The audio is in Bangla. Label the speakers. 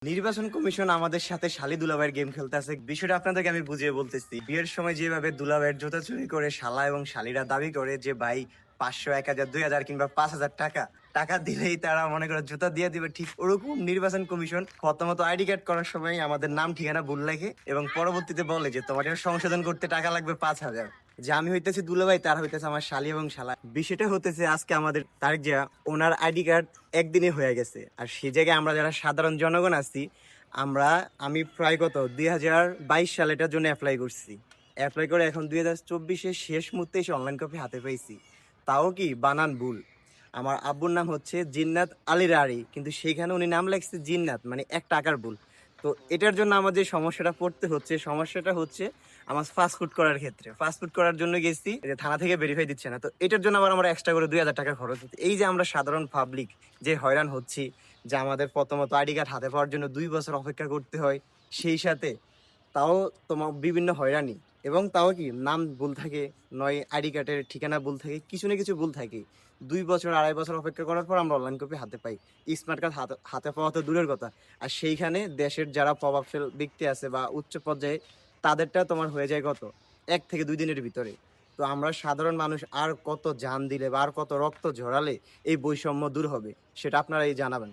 Speaker 1: নির্বাচন কমিশন আমাদের সাথে শালি দুলাভাইয়ের গেম খেলতেছে। বিষয়টা আপনাদেরকে আমি বুঝিয়ে বলতেছি। বিয়ের সময় যেভাবে দুলাভাইয়ের জুতা চুরি করে শালা এবং শালিরা দাবি করে যে ভাই 500, 1000, 2000 কিংবা 5000 টাকা টাকা দিলেই তারা মনে করে জুতা দিয়ে দিবে, ঠিক ওরকম নির্বাচন কমিশন প্রথমত আইডি কার্ড করার সময় আমাদের নাম ঠিকানা ভুল লেখে এবং পরবর্তীতে বলে যে তোমার এটা সংশোধন করতে টাকা লাগবে 5000। যে আমি হইতেছি দুলাভাই, তার হইতেছে আমার শালি এবং শালা। বিষয়টা হতেছে আজকে আমাদের তারেক জিয়া ওনার আইডি কার্ড একদিনে হয়ে গেছে, আর সেই জায়গায় আমরা যারা সাধারণ জনগণ আছি আমি প্রায় 2022 সালে এটার জন্য অ্যাপ্লাই করছি। অ্যাপ্লাই করে এখন 2024-এর শেষ মুহূর্তে এসে অনলাইন কপি হাতে পেয়েছি। তাও কি বানান ভুল। আমার আব্বুর নাম হচ্ছে জিন্নাত আলী রারি, কিন্তু সেইখানে উনি নাম লেখছে জিন্নাত, মানে এক টাকার ভুল। তো এটার জন্য আমার যে সমস্যাটা পড়তে হচ্ছে, সমস্যাটা হচ্ছে আমার ফাস্টফুড করার ক্ষেত্রে। ফাস্টফুড করার জন্য গেছি, যে থানা থেকে ভেরিফাই দিচ্ছে না, তো এটার জন্য আবার আমরা এক্সট্রা করে 2000 টাকা খরচ হচ্ছে। এই যে আমরা সাধারণ পাবলিক যে হয়রান হচ্ছি, যে আমাদের প্রথমত আইডি কার্ড হাতে পাওয়ার জন্য 2 বছর অপেক্ষা করতে হয়, সেই সাথে তাও তোমার বিভিন্ন হয়রানি, এবং তাও কি নাম ভুল থাকে, নয় আইডি কার্ডের ঠিকানা ভুল থাকে, কিছু না কিছু ভুল থাকে। 2 বছর 2.5 বছর অপেক্ষা করার পর আমরা অনলাইন কপি হাতে পাই। স্মার্ট কার্ড হাতে পাওয়া তো দূরের কথা, আর সেইখানে দেশের যারা প্রভাবশালী ব্যক্তি আছে বা উচ্চ পর্যায়ে, তাদেরটা তোমার হয়ে যায় কত 1 থেকে 2 দিনের ভিতরে। তো আমরা সাধারণ মানুষ আর কত জান দিলে বা আর কত রক্ত ঝরালে এই বৈষম্য দূর হবে, সেটা আপনারা এই জানাবেন।